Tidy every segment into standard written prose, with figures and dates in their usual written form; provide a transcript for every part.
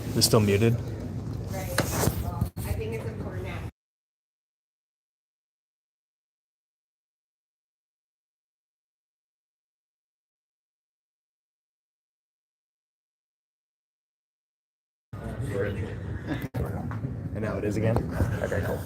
Is it still muted? And now it is again? Okay, cool.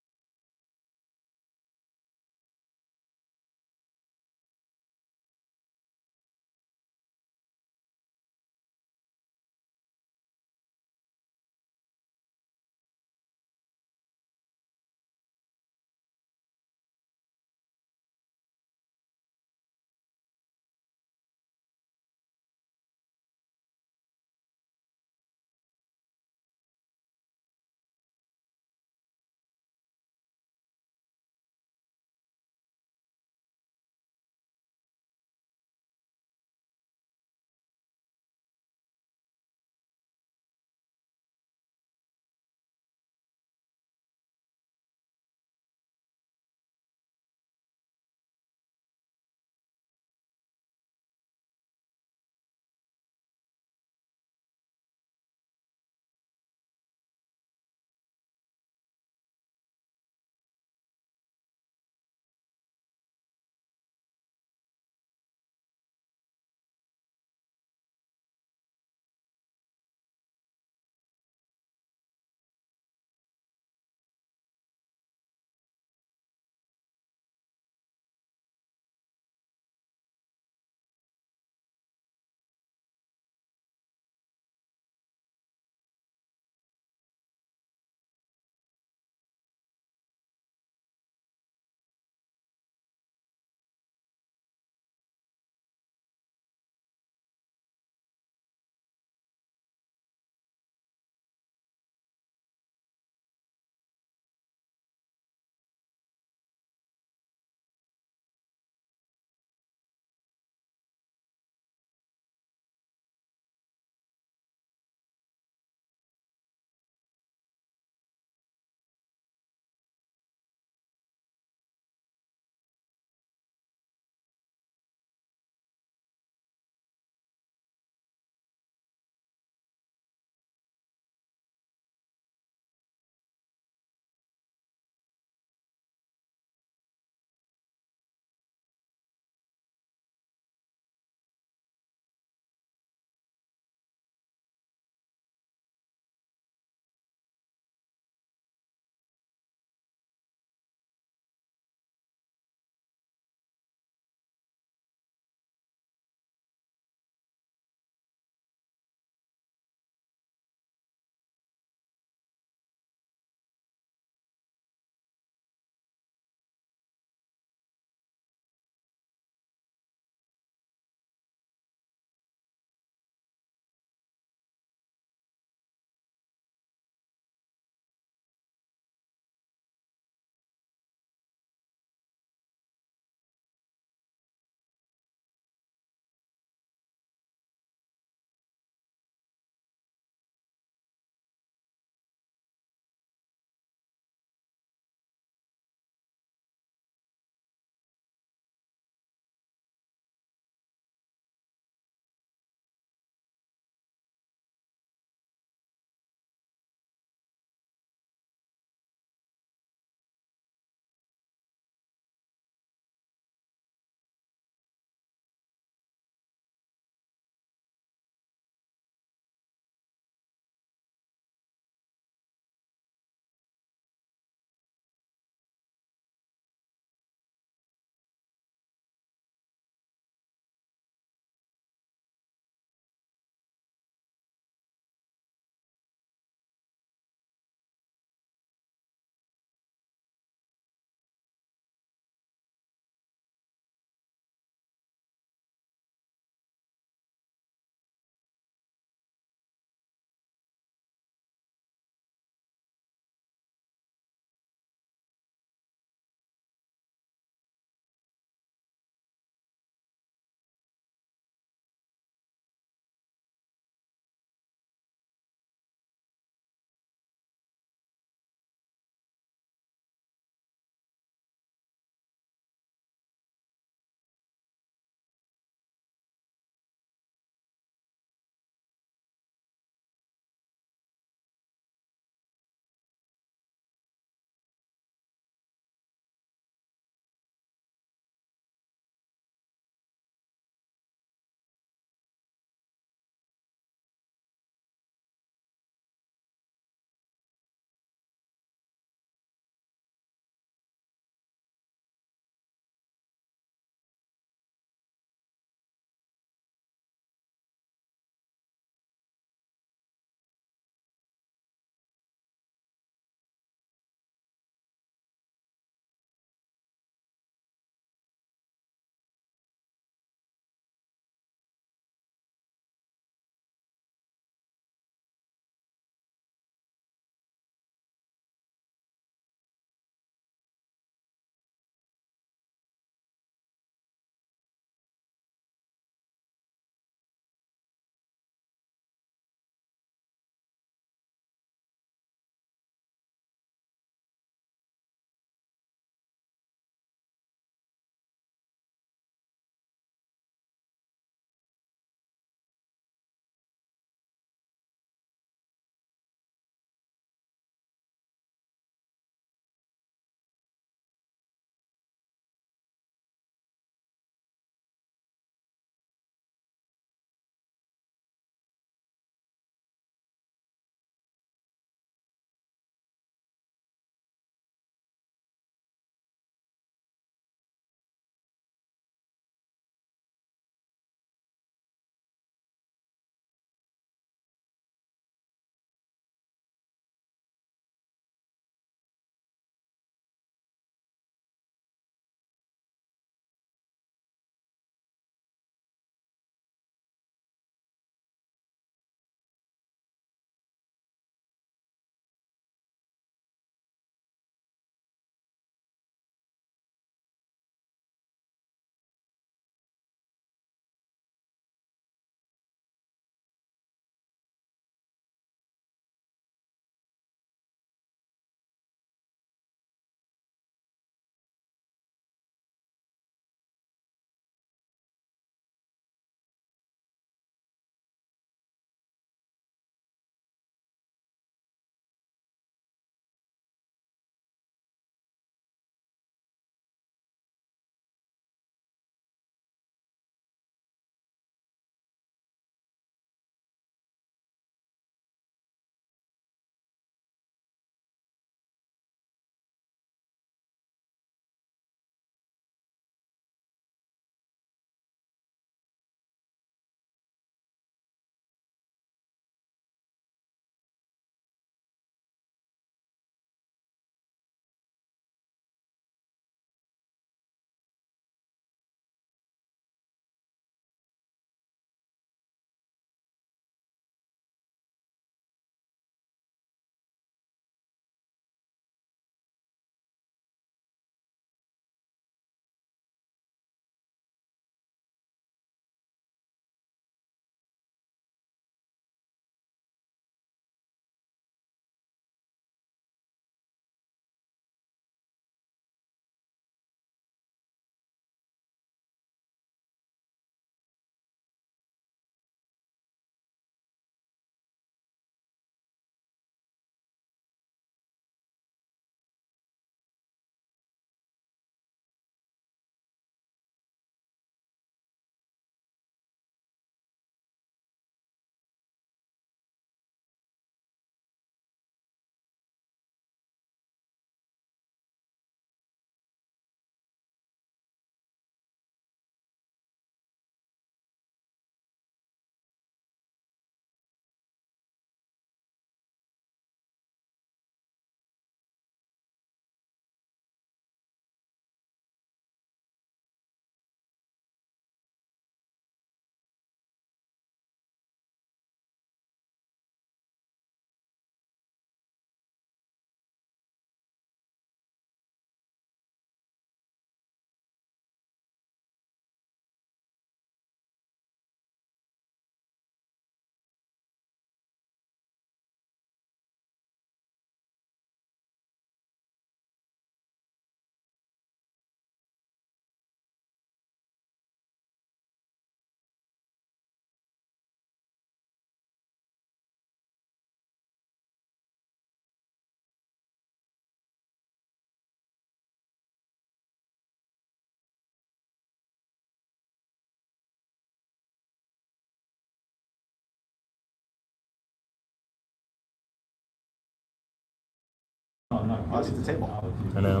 Us at the table. I know.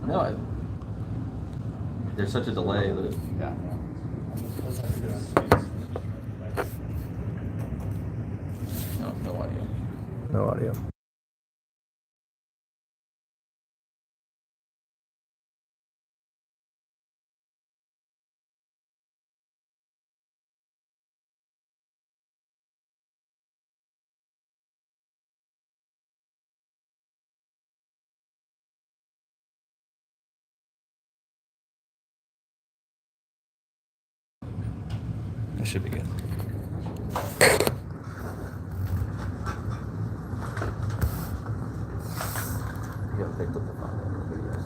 No, there's such a delay that. Yeah. No audio. No audio. That should be good. You gotta pick up the phone videos.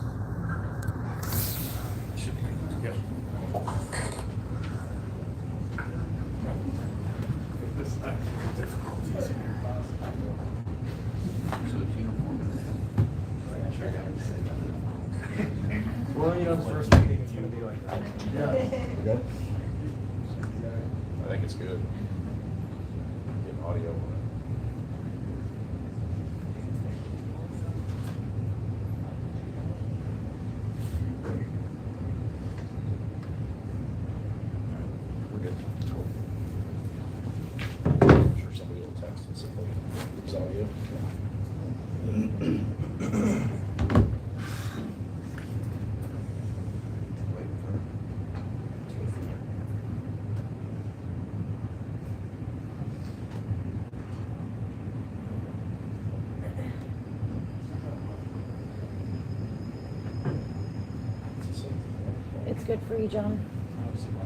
Should be good. Yep. Well, you know, the first meeting is gonna be like that. Yeah. Good? I think it's good. Getting audio on it. We're good. Cool. I'm sure somebody will text and see if it's audio. It's good for you, John.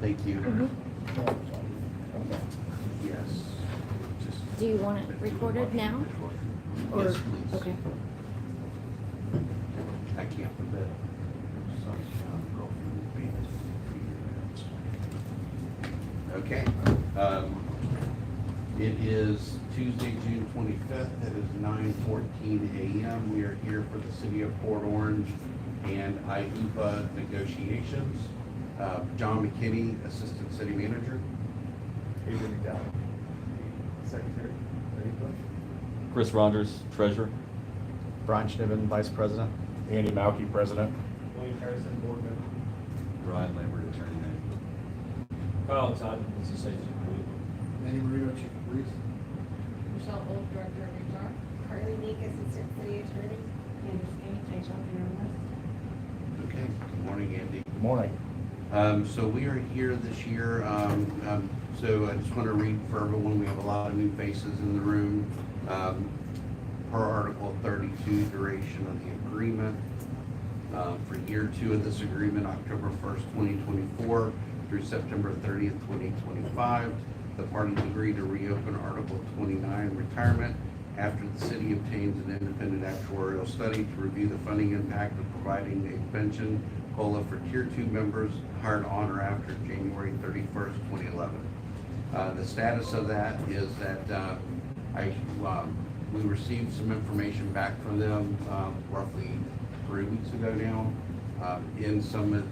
Thank you. Mhm. Yes. Do you want it recorded now? Or- Yes, please. Okay. I can't forbid. Okay. It is Tuesday, June 25th. It is 9:14 a.m. We are here for the City of Port Orange and IUPA negotiations. John McKinney, Assistant City Manager. Adrian McDowell, Secretary. Chris Rogers, Treasurer. Brian Schniven, Vice President. Andy Mauke, President. William Harrison, Board Member. Ryan Lambert, Attorney. Kyle Todd, as you say, Manny Marino, Chief of Police. Michelle Old, Director of HR. Carly Meek, Assistant City Attorney. Candace King, HR Analyst. Okay. Good morning, Andy. Good morning. So we are here this year, so I just want to read for everyone, we have a lot of new faces in the room. Per Article 32, duration of the agreement. For year 2 of this agreement, October 1st, 2024 through September 30th, 2025, the parties agree to reopen Article 29, retirement, after the city obtains an independent actuarial study to review the funding impact of providing a pension COLA for Tier 2 members hired on or after January 31st, 2011. The status of that is that we received some information back from them roughly 3 weeks ago now. In some of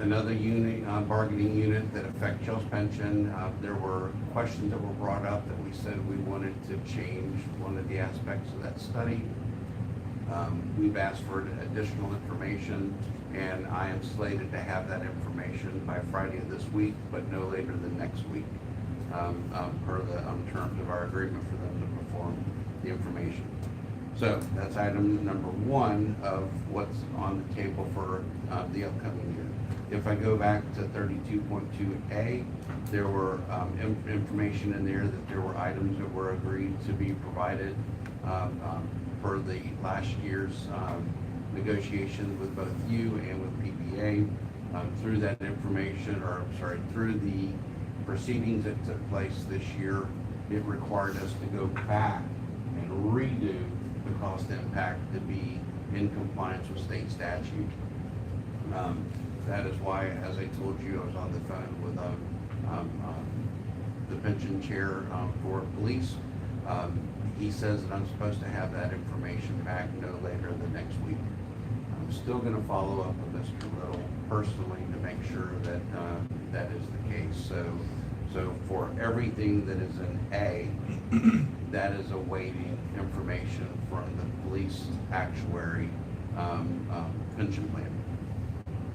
another unit, bargaining unit that affect Chell's pension, there were questions that were brought up that we said we wanted to change one of the aspects of that study. We've asked for additional information, and I am slated to have that information by Friday of this week, but no later than next week, per the terms of our agreement for them to perform the information. So that's item number 1 of what's on the table for the upcoming year. If I go back to 32.2A, there were information in there that there were items that were agreed to be provided for the last year's negotiations with both you and with PPA. Through that information, through the proceedings that took place this year, it required us to go back and redo the cost impact to be in compliance with state statute. That is why, as I told you, I was on the phone with the pension chair for police. He says that I'm supposed to have that information back no later than next week. I'm still going to follow up with Mr. Little personally to make sure that that is the case. So So for everything that is in A, that is awaiting information from the police actuary pension plan.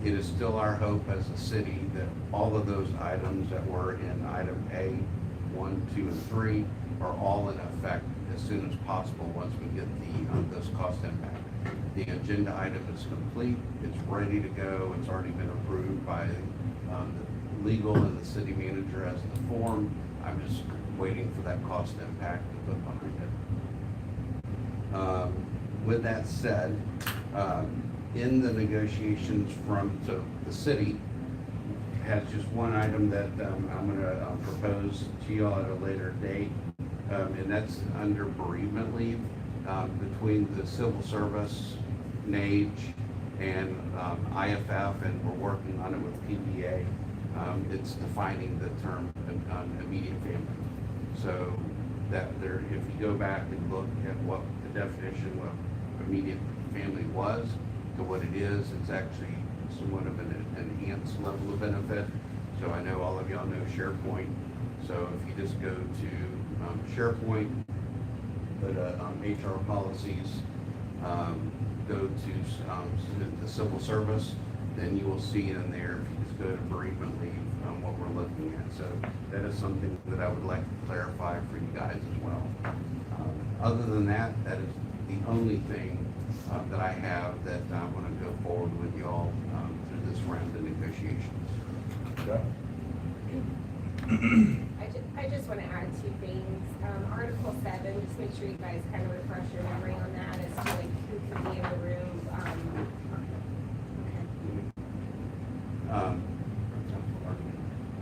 It is still our hope as a city that all of those items that were in item A, 1, 2, and 3 are all in effect as soon as possible once we get those cost impact. The agenda item is complete, it's ready to go, it's already been approved by the legal and the city manager as the form. I'm just waiting for that cost impact to put behind it. With that said, in the negotiations so the city has just one item that I'm gonna propose to y'all at a later date, and that's under bereavement leave, between the civil service, NAGE, and IFF, and we're working on it with PBA. It's defining the term immediate family. So that if you go back and look at what the definition of immediate family was to what it is, it's actually somewhat of an enhanced level of benefit. So I know all of y'all know SharePoint. So if you just go to SharePoint, go to HR policies, go to the civil service, then you will see in there, if you just go to bereavement leave, what we're looking at. So that is something that I would like to clarify for you guys as well. Other than that, that is the only thing that I have that I want to go forward with y'all through this round of negotiations. Okay. I just want to add two things. Article 7, just make sure you guys kind of refresh your memory on that as to like who could be in the room.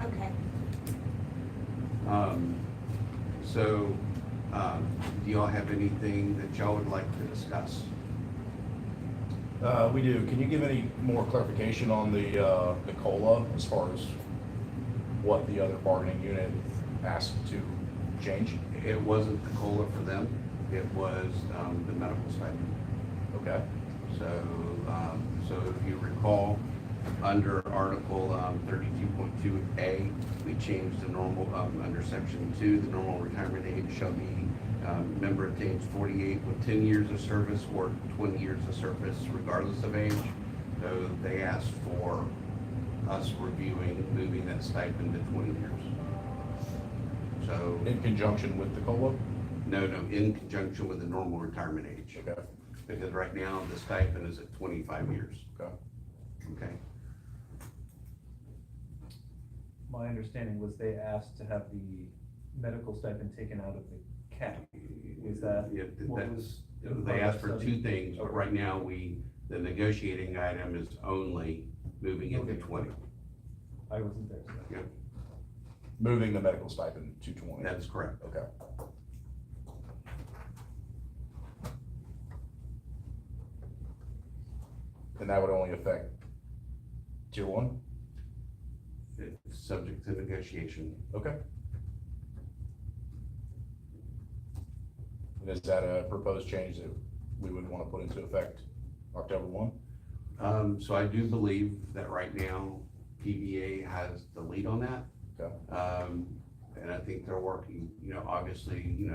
Okay. So, do y'all have anything that y'all would like to discuss? We do. Can you give any more clarification on the COLA as far as what the other bargaining unit asked to change? It wasn't the COLA for them, it was the medical stipend. Okay. So if you recall, under Article 32.2A, we changed the normal, under Section 2, the normal retirement age shall be, member attains 48 with 10 years of service or 20 years of service regardless of age. So they asked for us reviewing, moving that stipend to 20 years. So, In conjunction with the COLA? no, in conjunction with the normal retirement age. Okay. Because right now, the stipend is at 25 years. Okay. Okay? My understanding was they asked to have the medical stipend taken out of the cap. Was that Yeah, what that's, was? they asked for two things, but right now the negotiating item is only moving it to 20. I wasn't there, so. Yep, Moving the medical stipend to 20. that is correct. Okay. And that would only affect tier 1? It's subject to negotiation. Okay. And is that a proposed change that we would want to put into effect October 1? So I do believe that right now PBA has the lead on that. Okay. And I think they're working, obviously,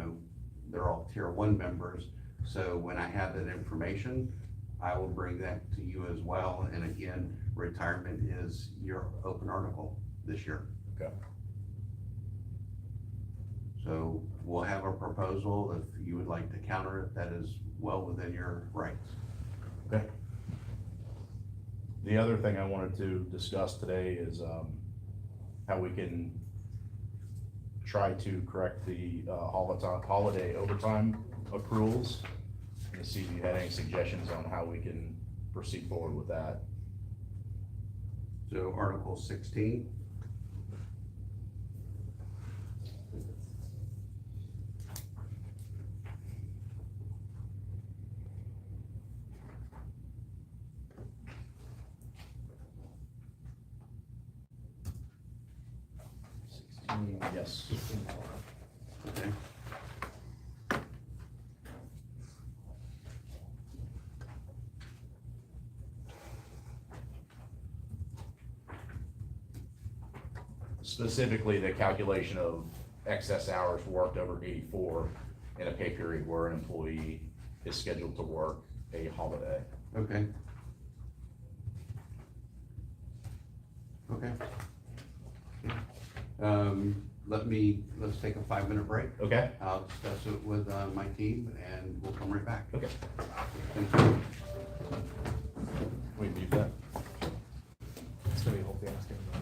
they're all tier 1 members. So when I have that information, I will bring that to you as well. And again, retirement is your open article this year. Okay. So we'll have a proposal. If you would like to counter it, that is well within your rights. Okay. The other thing I wanted to discuss today is how we can try to correct the holiday overtime accruals, and to see if you had any suggestions on how we can proceed forward with that. So Article 16. Yes. Okay. specifically the calculation of excess hours worked over 84 in a pay period where an employee is scheduled to work a holiday. Okay. Okay. Let's take a 5-minute break. Okay? I'll discuss it with my team and we'll come right back. Okay. Thank you. We mute that. It's gonna be hopefully asking about.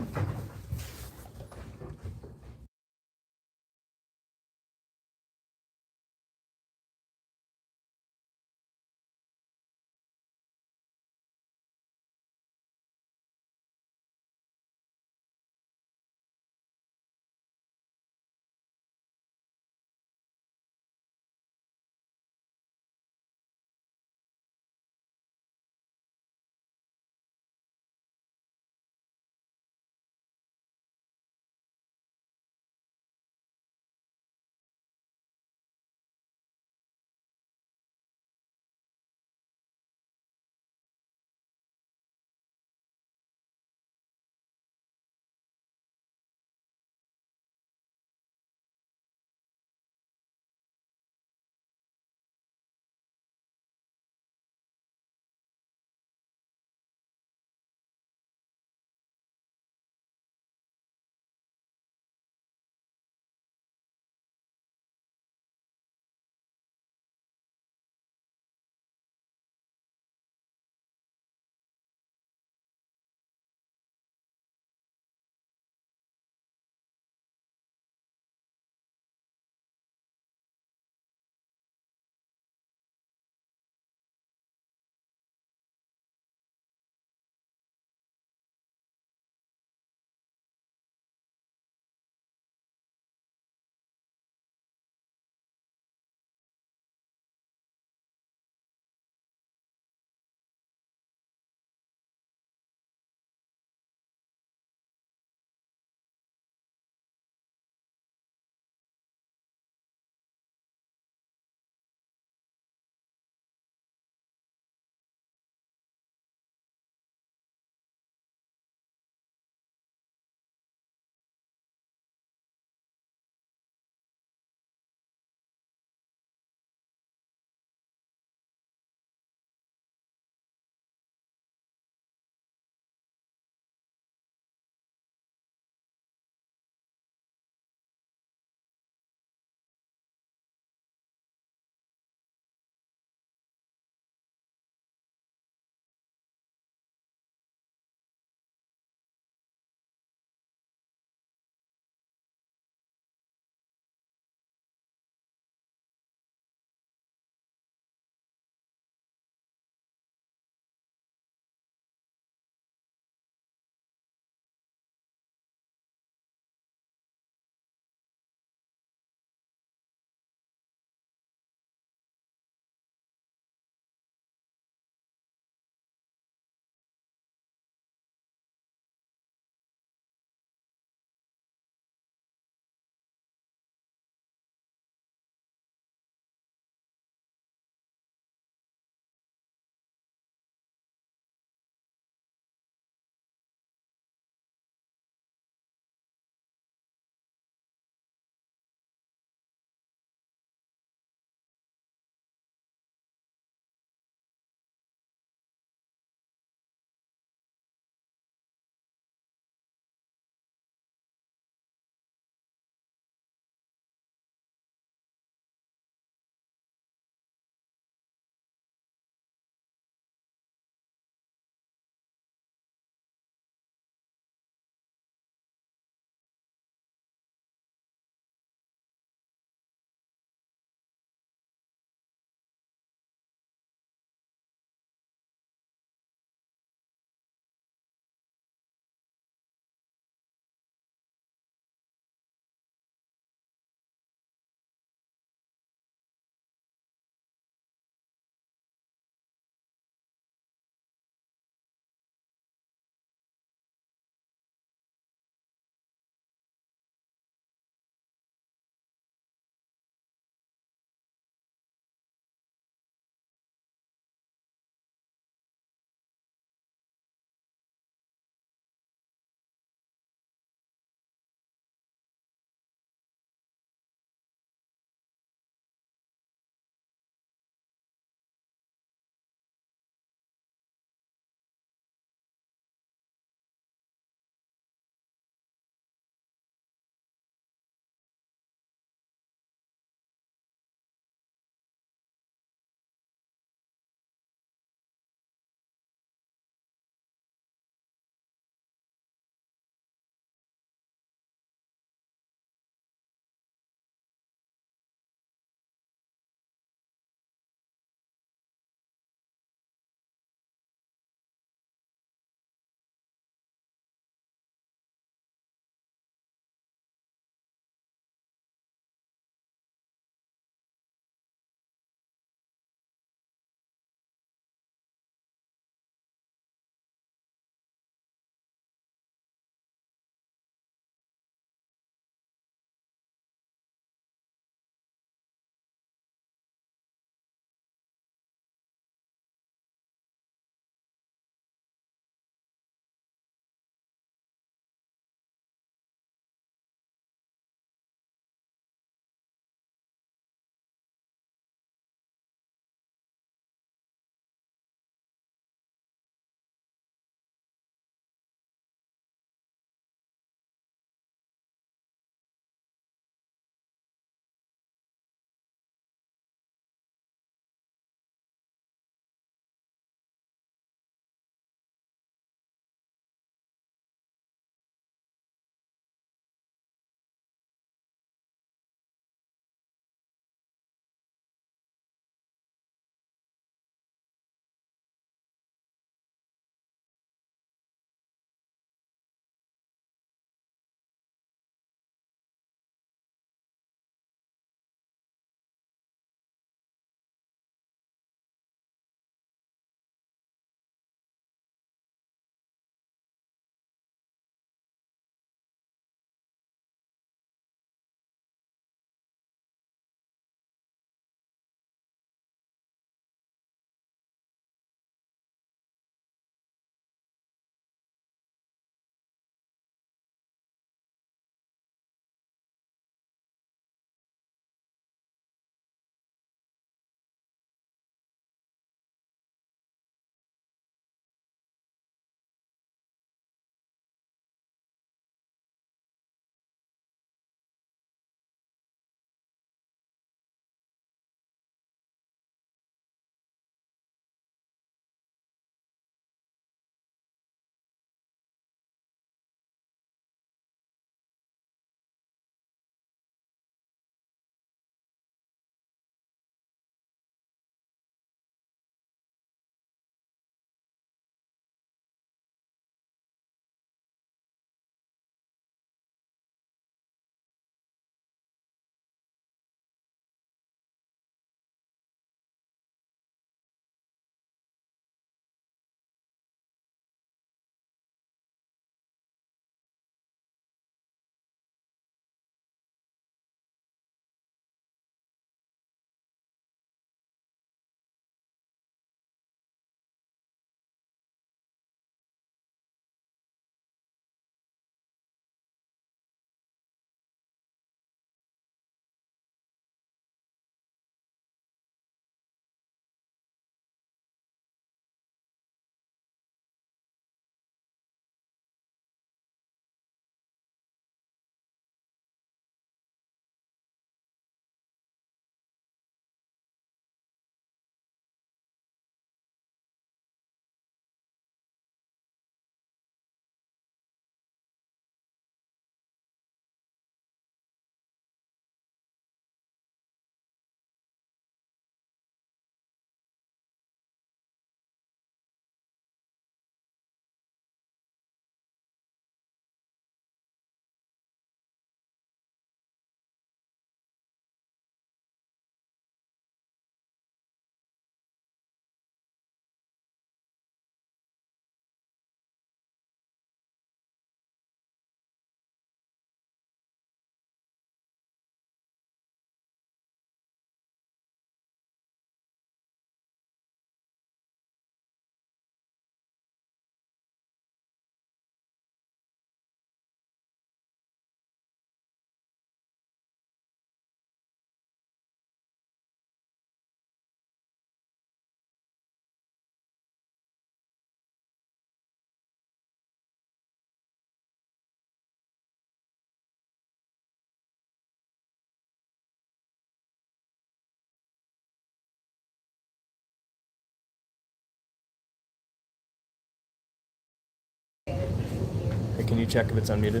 can you check if it's unmuted?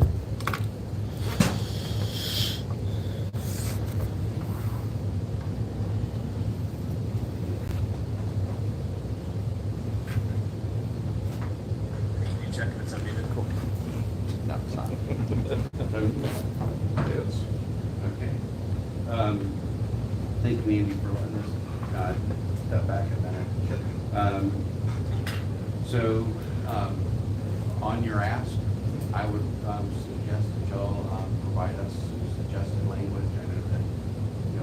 Can you check if it's unmuted? Cool. No, it's not. Yes. Okay. Thank you, Andy, for letting us step back a minute. On your ask, I would suggest that y'all provide us some suggested language. I know that,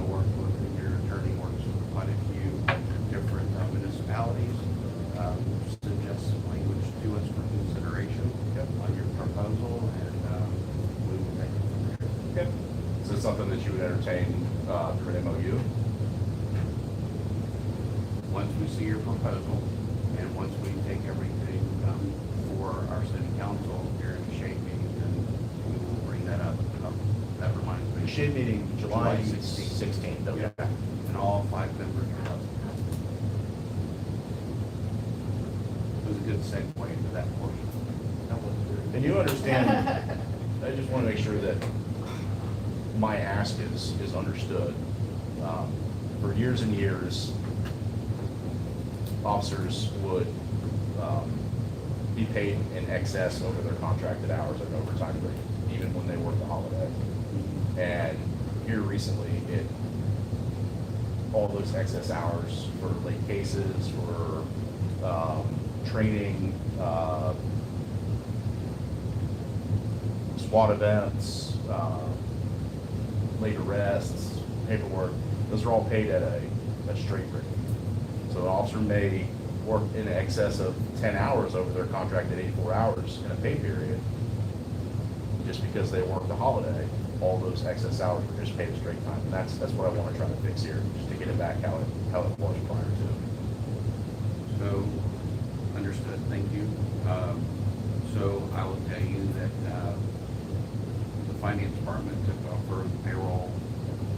work with your attorney works with quite a few different municipalities. Suggest some language to us for consideration on your proposal, and we will take it from there. Okay. Is this something that you would entertain through an MOU? Once we see your proposal, and once we take everything for our city council here in the shade meeting, then we will bring that up. That reminds me. The shade meeting, July July 16th. 16th, okay. And all 5 members are present. It was a good segue into that portion. And you understand, I just want to make sure that my ask is understood. For years and years, officers would be paid in excess over their contracted hours at an overtime rate, even when they worked the holiday. And here recently, all those excess hours for late cases, for training, SWAT events, late arrests, paperwork, those are all paid at a straight rate. So an officer may work in excess of 10 hours over their contracted 84 hours in a pay period. Just because they worked the holiday, all those excess hours are just paid a straight time. And that's what I want to try to fix here, just to get it back how it was prior to. So, understood, thank you. So I will tell you that the finance department took over payroll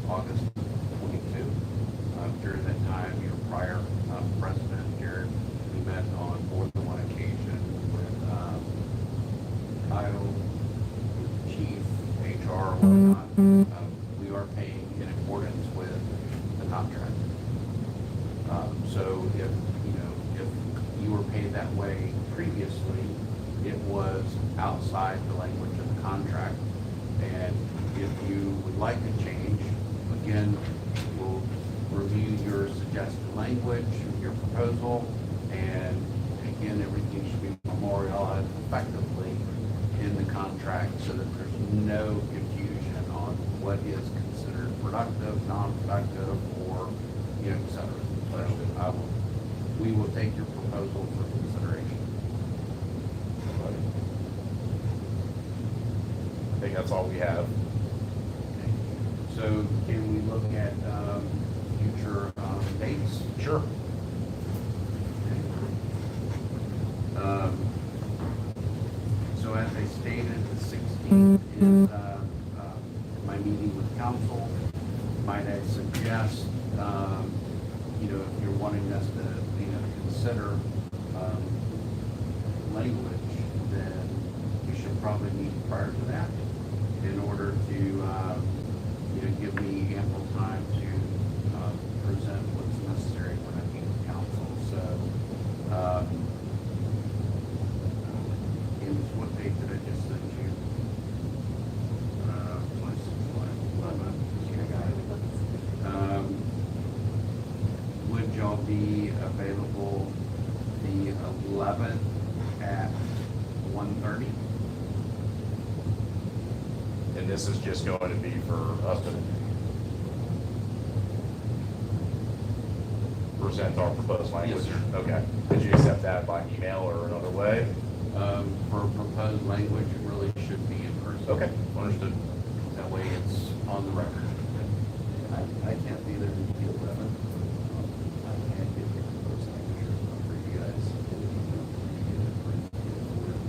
August 22. During that time, your prior president, Jared, we met on more than one occasion with Kyle, chief, HR, whatnot. We are paying in accordance with the contract. So if you were paid that way previously, it was outside the language of the contract. And if you would like to change, again, we'll review your suggested language, your proposal, and again, everything should be memorialized effectively in the contract so that there's no confusion on what is considered productive, non-productive, or, et cetera. So we will take your proposal for consideration. I think that's all we have. Okay. So can we look at future dates? Sure. So as I stated, the 16th is my meeting with council. Might I suggest, if you're wanting us to, consider language, then we should probably meet prior to that in order to, give me ample time to present what's necessary when I meet with council. So, what date did I just send you? 11. Would y'all be available the 11th at 1:30? And this is just going to be for us to present our proposed language? Yes, sir. Okay. Did you accept that by email or another way? For proposed language, it really should be in person. Okay, understood. That way it's on the record. I can't be there the 11th. I can't get the proposed language for you guys.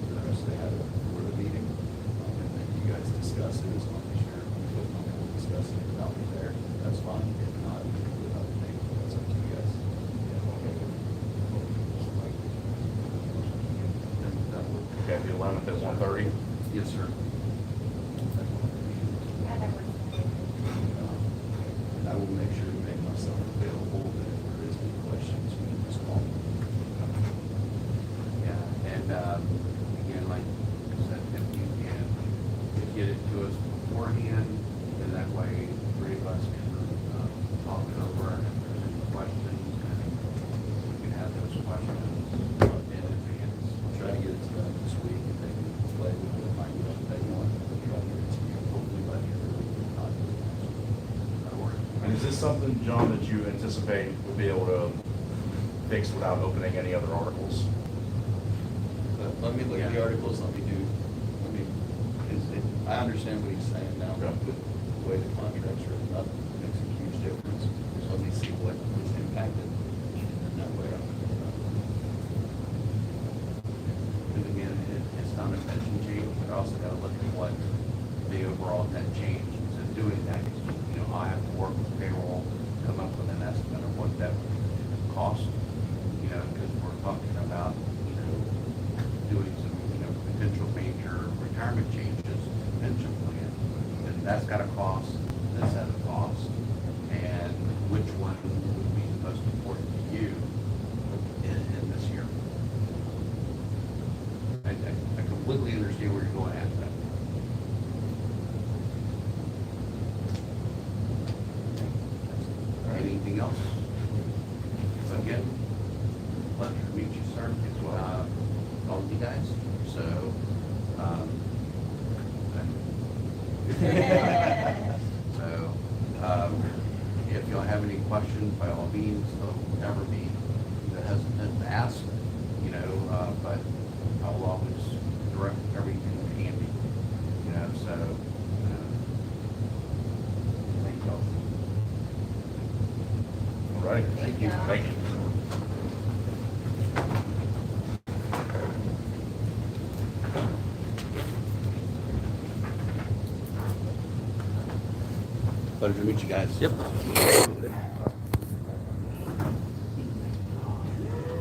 The rest they have it for the meeting. And then you guys discuss it as long as you're comfortable discussing it without me there. That's fine. If not, without me, that's up to you guys. Okay, the 11th at 1:30? Yes, sir. Yeah, that works. And I will make sure to make myself available, that if there is any questions, you can just call me. Yeah, and, again, like I said, if you can get it to us beforehand, then that way three of us can, talk it over, and if there's any questions, then we can have those questions in advance. Try to get it done this week, if they can play with it, find out what they want, and try to get it to you, hopefully by the end of the week, if not this next week. That'll work. And is this something, John, that you anticipate we'll be able to fix without opening any other articles? Let me look at the Yeah. articles, let me do, I understand what he's saying now, Okay. with the way the contracts are written up, it makes a huge difference. So let me see what is impacted, and that way I'm. And again, it's not a pension change, but also gotta look at what the overall net change is. In doing that, you know, I have to work with payroll, come up with an estimate of what that would cost, you know, because we're talking about, you know, doing some, you know, potential major retirement changes, pension plan. And that's got a cost, this has a cost, and which one would be the most important to you in this year? I completely understand where you're going at that. Anything else? Again, pleasure to meet you, sir. All of you guys. So, so, if y'all have any questions, by all means, don't ever be hesitant to ask, you know, but I will always direct everything handy, you know, so, thank y'all. All right. Thank you. Thank you. Pleasure to meet you guys. Yep.